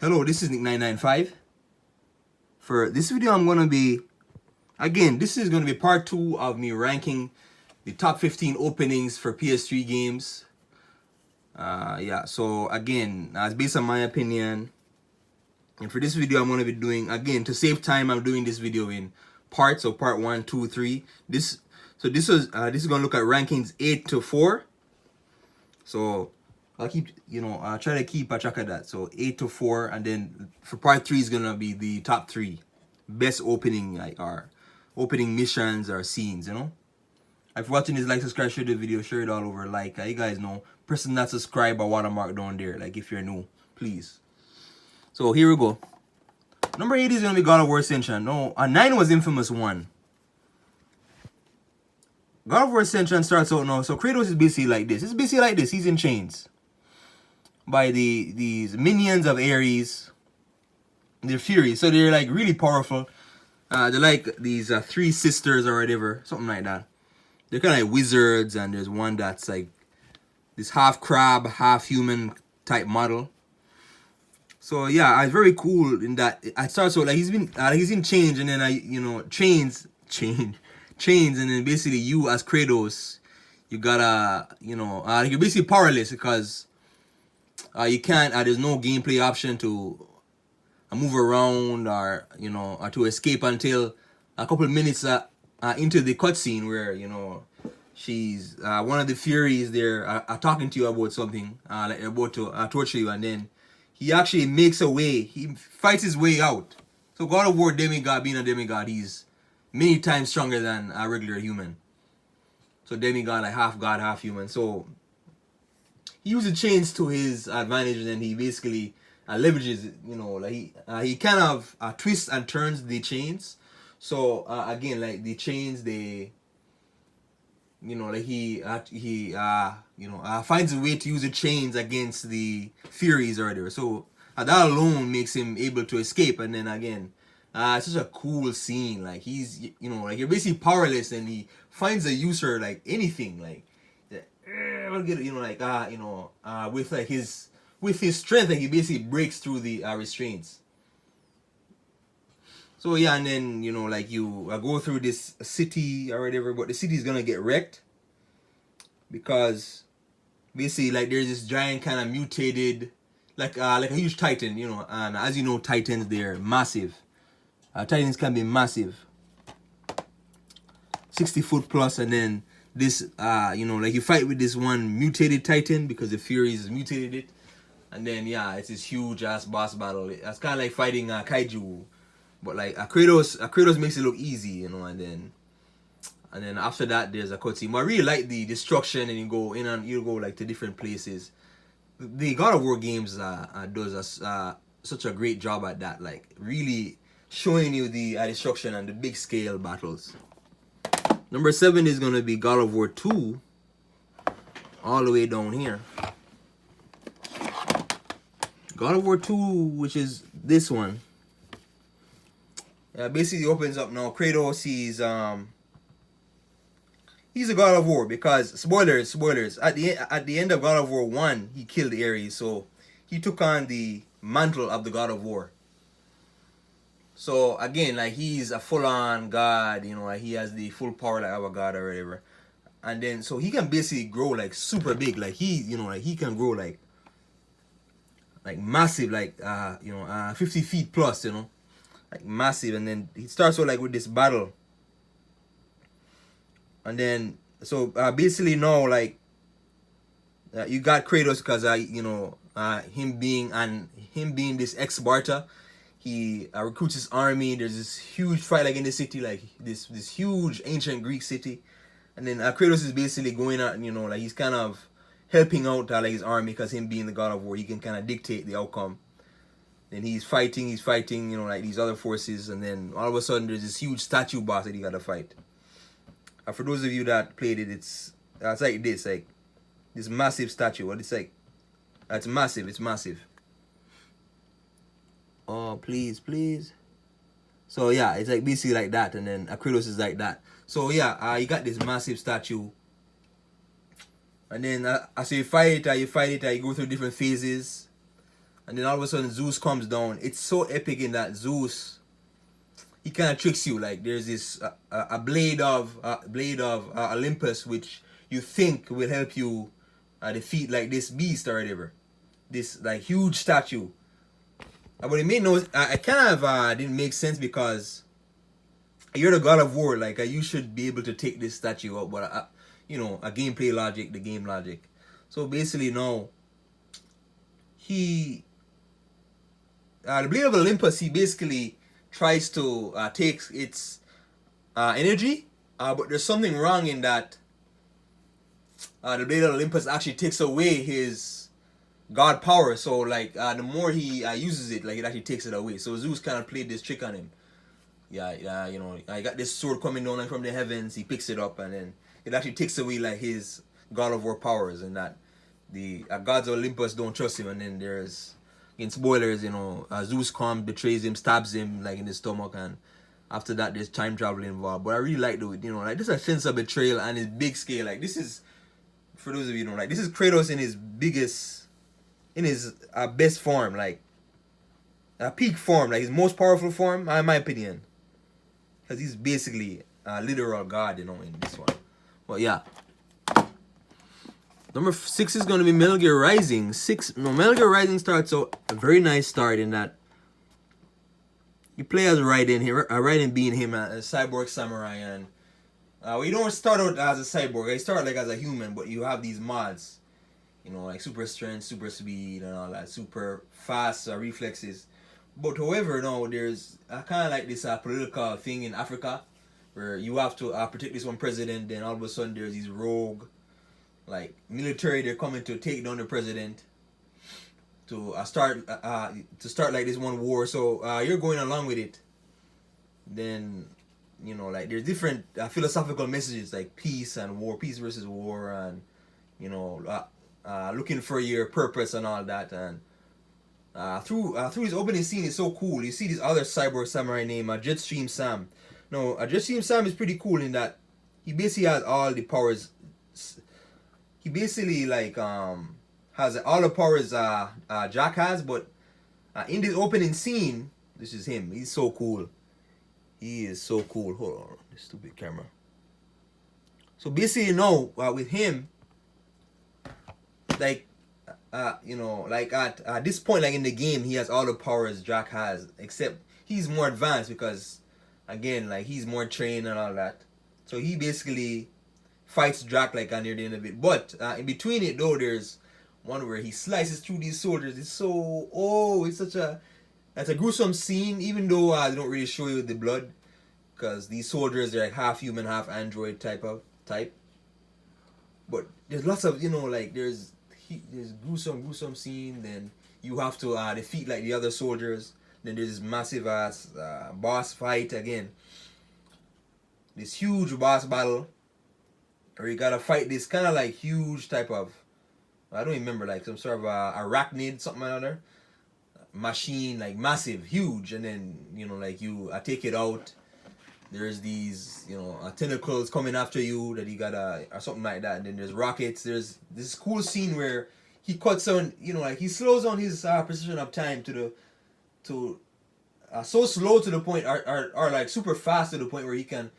Hello, this is Nick995. For this video, I'm going to be, again, this is going to be part 2 of me ranking the top 15 openings for PS3 games. Yeah, so again, it's based on my opinion. And for this video, I'm going to be doing, again, to save time, I'm doing this video in parts, so part 1, 2, 3. This is going to look at rankings 8 to 4. So I'll keep, I'll try to keep a track of that. So 8 to 4, and then for part 3 is gonna be the top 3 best opening, like, or opening missions or scenes. If you're watching this, like, subscribe, share the video, share it all over. Like, you guys know, pressing that subscribe or watermark down there. Like, if you're new, please. So here we go. Number 8 is gonna be God of War Ascension. No, 9 was Infamous 1. God of War Ascension starts out now. So Kratos is basically like this. It's basically like this. He's in chains by these minions of Ares. They're Furies, so they're like really powerful. They're like these 3 sisters or whatever, something like that. They're kind of like wizards, and there's one that's like this half crab, half human type model. So yeah, it's very cool in that I start so like he's in chains, and then chains, and then basically you as Kratos, you gotta you're basically powerless because you can't. There's no gameplay option to move around or to escape until a couple of minutes into the cutscene where she's one of the Furies there talking to you about something, like they're about to torture you, and then he actually makes a way. He fights his way out. So God of War demigod, being a demigod, he's many times stronger than a regular human. So demigod, like half god, half human. So he uses chains to his advantage, and then he basically leverages, like he kind of twists and turns the chains. So again, like the chains, they, like he finds a way to use the chains against the Furies or whatever. So that alone makes him able to escape. And then again, it's such a cool scene. Like he's, like you're basically powerless, and he finds a user like anything, like with like his strength, like he basically breaks through the restraints. So yeah, and then like you go through this city or whatever, but the city is gonna get wrecked because basically like there's this giant kind of mutated, like a huge titan, and as you know, titans, they're massive. Titans can be massive, 60-foot plus, and then this like you fight with this one mutated titan because the Furies mutated it, and then yeah, it's this huge ass boss battle. It's kind of like fighting kaiju, but like Kratos makes it look easy, and then after that there's a cutscene. But I really like the destruction, and you go like to different places. The God of War games does such a great job at that, like really showing you the destruction and the big scale battles. Number 7 is gonna be God of War 2, all the way down here. God of War 2, which is this one. Basically opens up now. Kratos, he's a God of War because spoilers. At the end of God of War 1, he killed Ares, so he took on the mantle of the God of War. So again, like he's a full-on god, like he has the full power like of a god or whatever. And then so he can basically grow like super big, like like he can grow like massive, like 50 feet plus, like massive. And then he starts with this battle, and then so basically now like you got Kratos because him being this ex-Sparta. He recruits his army. There's this huge fight like in the city, like this huge ancient Greek city, and then Kratos is basically going out, like he's kind of helping out like his army because him being the God of War, he can kind of dictate the outcome. Then he's fighting, like these other forces, and then all of a sudden there's this huge statue boss that he got to fight. For those of you that played it, it's like this massive statue. What it's like? It's massive. It's massive. Oh, please. So yeah, it's like basically like that, and then Kratos is like that. So yeah, you got this massive statue, and then so you fight it, you go through different phases. and then all of a sudden Zeus comes down. It's so epic in that Zeus, he kind of tricks you. Like there's this a blade of Olympus which you think will help you defeat like this beast or whatever, this like huge statue. But it made no, I kind of didn't make sense because you're the god of war. Like you should be able to take this statue out, but you know, a gameplay logic, the game logic. So basically, no, he the blade of Olympus, he basically tries to take its energy, but there's something wrong in that. The blade of Olympus actually takes away his god power. So like the more he uses it, like it actually takes it away. So Zeus kind of played this trick on him. Yeah, you know, I got this sword coming down like from the heavens. He picks it up, and then it actually takes away like his god of war powers, and that the gods of Olympus don't trust him. And then there's, in spoilers, you know, Zeus comes, betrays him, stabs him like in the stomach, and after that there's time travel involved. But I really like the, you know, like this is a sense of betrayal and his big scale. Like this is, for those of you who don't like, this is Kratos in his biggest, in his best form, like peak form, like his most powerful form, in my opinion. Because he's basically a literal god, you know, in this one. But yeah. Number 6 is going to be Metal Gear Rising. Metal Gear Rising starts out a very nice start in that you play as Raiden here. Raiden being him, a cyborg samurai, and well, you don't start out as a cyborg. You start like as a human, but you have these mods, you know, like super strength, super speed, and all that, super fast reflexes. But however, no, there's kind of like this political thing in Africa where you have to protect this one president. Then all of a sudden there's these rogue, like military. They're coming to take down the president to start like this one war. So you're going along with it. Then, you know, like there's different philosophical messages like peace and war, peace versus war, and you know, looking for your purpose and all that. And through his opening scene is so cool. You see this other cyborg samurai named Jetstream Sam. No, Jetstream Sam is pretty cool in that he basically has all the powers. He basically like has all the powers Jack has, but in this opening scene, this is him. He's so cool. He is so cool. Hold on, this stupid camera. So basically, no, with him, like. You know, like at this point, like in the game, he has all the powers Jack has, except he's more advanced because, again, like he's more trained and all that. So he basically fights Jack like near the end of it. But in between it though, there's one where he slices through these soldiers. It's so that's a gruesome scene. Even though they don't really show you the blood, because these soldiers are like half human, half android type. But there's lots of, you know, like there's gruesome scene. Then you have to defeat like the other soldiers. Then there's this massive ass boss fight again. This huge boss battle where you gotta fight this kind of like huge type of, I don't remember, like some sort of arachnid, something or other machine, like massive, huge. And then, you know, like you take it out. There's these, you know, tentacles coming after you that you gotta, or something like that. And then there's rockets. There's this cool scene where he cuts on, you know, like he slows on his precision of time to so slow to the point, or like super fast to the point where he can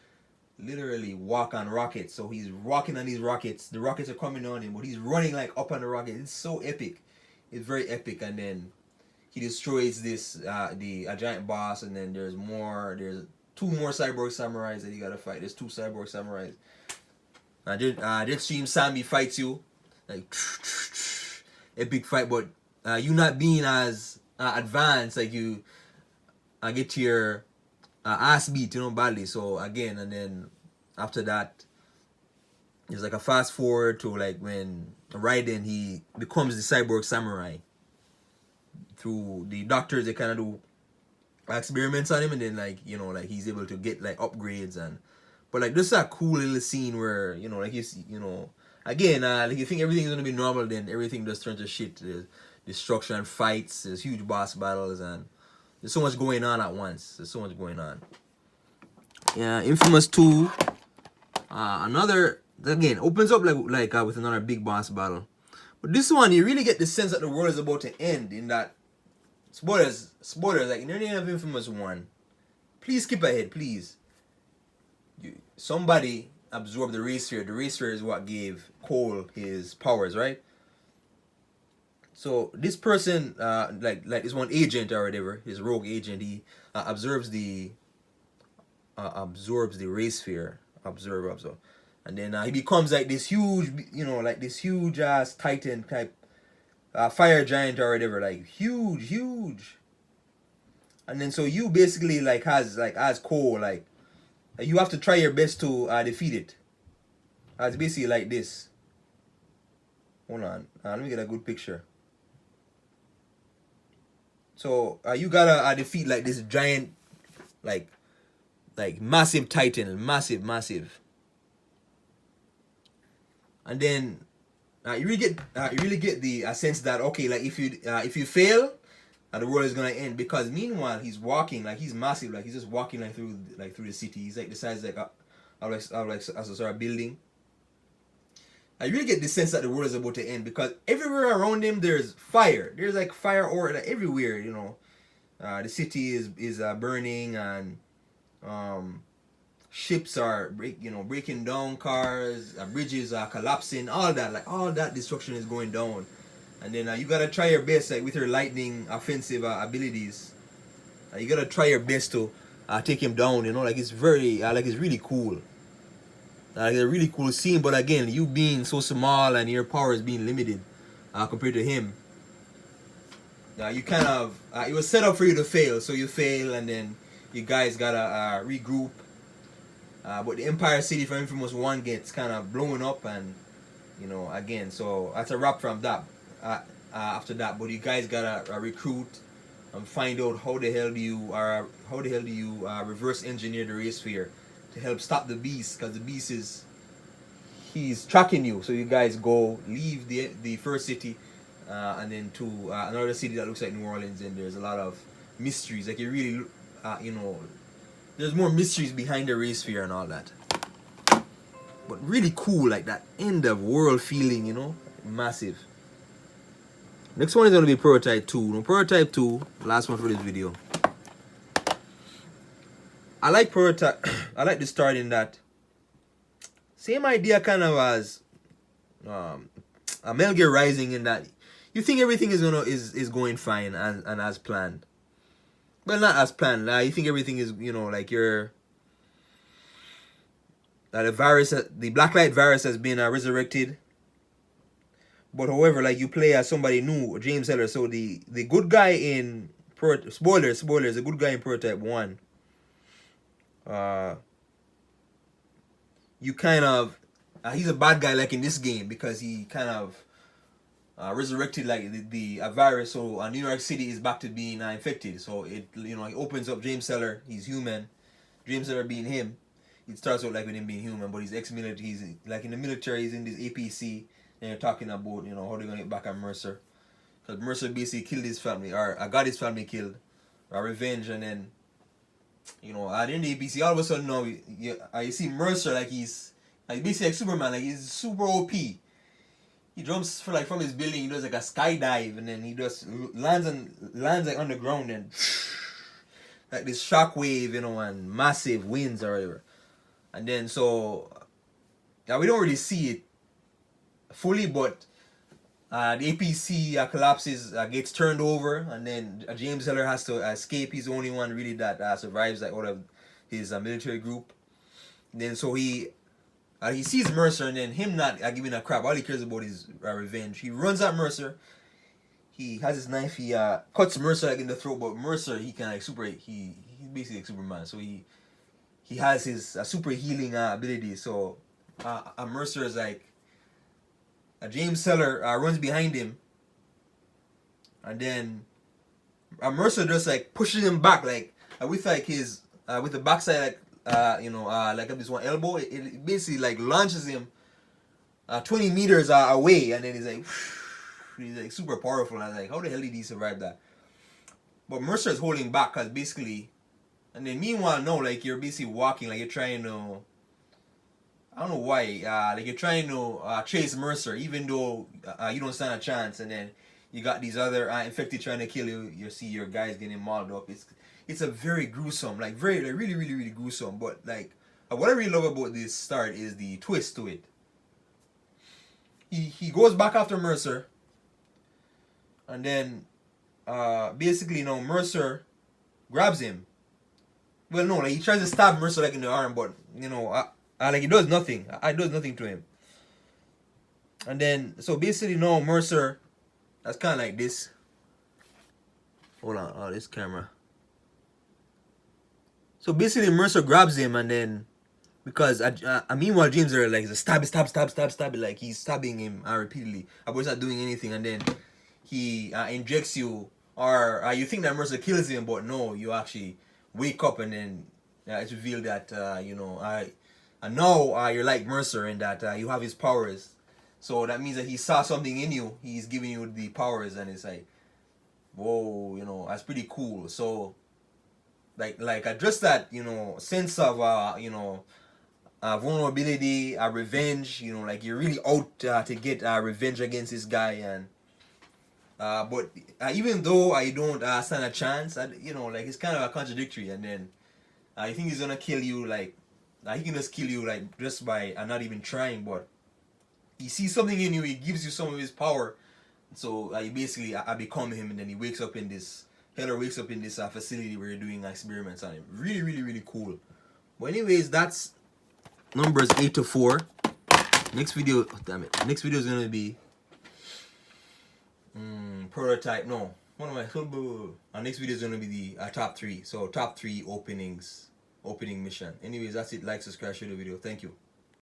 literally walk on rockets. So he's walking on these rockets. The rockets are coming on him, but he's running like up on the rocket. It's so epic. It's very epic. And then he destroys this a giant boss. And then there's 2 more cyborg samurais that you gotta fight. There's 2 cyborg samurais. Jetstream Sammy fights you, like epic fight, but you not being as advanced, like you get your ass beat, you know, badly. So again, and then after that, there's like a fast forward to like when Raiden, he becomes the cyborg samurai. Through the doctors, they kind of do experiments on him, and then like, you know, like he's able to get like upgrades. And but like this is a cool little scene where, you know, like you know, again, like you think everything's gonna be normal, then everything just turns to shit. There's destruction, fights, there's huge boss battles, and there's so much going on at once. There's so much going on. Yeah, Infamous 2, another, again, opens up like with another big boss battle. But this one, you really get the sense that the world is about to end, in that spoilers, like in the name of Infamous 1, please skip ahead, please. Somebody absorbed the race sphere. The race sphere is what gave Cole his powers, right? So this person, like this one agent or whatever, his rogue agent, he absorbs the race sphere, absorb, and then he becomes like this huge, like this huge ass titan type, fire giant or whatever, like huge. And then so you basically like as Cole, like you have to try your best to defeat it. It's basically like this. Hold on, let me get a good picture. So you gotta defeat like this giant, like massive titan, massive. And then you really get the sense that, okay, like if you fail, the world is gonna end, because meanwhile he's walking, like he's massive, like he's just walking through the city. He's like the size of a sort of building. I really get the sense that the world is about to end, because everywhere around him there's fire. There's like fire or like everywhere, the city is burning, and ships are breaking down, cars, bridges are collapsing, all that destruction is going down. And then you gotta try your best, like with your lightning offensive abilities. You gotta try your best to take him down. Like it's very it's really cool. Like a really cool scene, but again, you being so small and your powers being limited compared to him, you kind of it was set up for you to fail. So you fail, and then you guys gotta regroup. But the Empire City from Infamous 1 gets kind of blown up, and again, so that's a wrap from that. After that, but you guys gotta recruit and find out how the hell do you reverse engineer the race sphere to help stop the beast, because the beast he's tracking you. So you guys leave the first city and then to another city that looks like New Orleans, and there's a lot of mysteries. Like you really there's more mysteries behind the race sphere and all that. But really cool, like that end of world feeling, massive. Next one is going to be Prototype 2. Now, Prototype 2, last one for this video. I like Prototype. I like the start in that. Same idea kind of as a Metal Gear Rising, in that you think everything is going fine and as planned. Well, not as planned. You think everything is, like the virus, the Blacklight virus has been resurrected. But however, like you play as somebody new, James Heller. So the good guy in spoilers, the good guy in Prototype 1. You kind of he's a bad guy like in this game, because he kind of resurrected like the virus. So New York City is back to being infected. So it it opens up James Heller. He's human. James Heller being him. It starts out like with him being human, but he's ex-military. He's like in the military. He's in this APC. And you're talking about, how they're gonna get back on Mercer, because Mercer basically killed his family, or got his family killed, or revenge. And then, at the end of the APC, all of a sudden now you see Mercer like he's like basically like Superman, like he's super OP. He jumps from his building, he does like a skydive, and then he just lands like on the ground, and like this shockwave, and massive winds or whatever. And then so we don't really see it fully, but the APC collapses, gets turned over, and then James Heller has to escape. He's the only one really that survives like out of his military group. And then so he sees Mercer, and then him not giving a crap. All he cares about is revenge. He runs at Mercer. He has his knife. He cuts Mercer like in the throat, but Mercer he can like super. He's basically like Superman. So he has his super healing ability. So Mercer is like. James Heller runs behind him, and then Mercer just like pushes him back, like with like his with the backside, like this one elbow. It basically like launches him 20 meters away, and then he's like super powerful. And I was like, how the hell did he survive that? But Mercer is holding back, because basically, and then meanwhile, no, like you're basically walking, like you're trying to. I don't know why. Like you're trying to chase Mercer, even though you don't stand a chance, and then You got these other infected trying to kill you. You see your guys getting mauled up. It's a very gruesome, like very like, really really really gruesome. But like what I really love about this start is the twist to it. He goes back after Mercer, and then basically Mercer grabs him. Well, no, like he tries to stab Mercer like in the arm, but like it does nothing. It does nothing to him. And then so basically Mercer, that's kind of like this. Hold on, this camera. So basically Mercer grabs him, and then because meanwhile James are like stab, like he's stabbing him repeatedly, but he's not doing anything, and then he injects you, or you think that Mercer kills him, but no, you actually wake up, and then it's revealed that now you're like Mercer, and that you have his powers. So that means that he saw something in you. He's giving you the powers, and it's like, whoa, that's pretty cool. So like address that sense of vulnerability, revenge. Like you're really out to get revenge against this guy, and but even though I don't stand a chance, like it's kind of a contradictory. And then I think he's gonna kill you, like he can just kill you like just by not even trying. But he sees something in you, he gives you some of his power. So you basically I become him, and then he wakes up in this facility where you're doing experiments on him. Really, really, really cool. But anyways, that's numbers 8 to 4. Next video, damn it. Next video is gonna be prototype. No, what am I? Our next video is gonna be the top 3. So top 3 opening mission. Anyways, that's it. Like, subscribe, share the video. Thank you.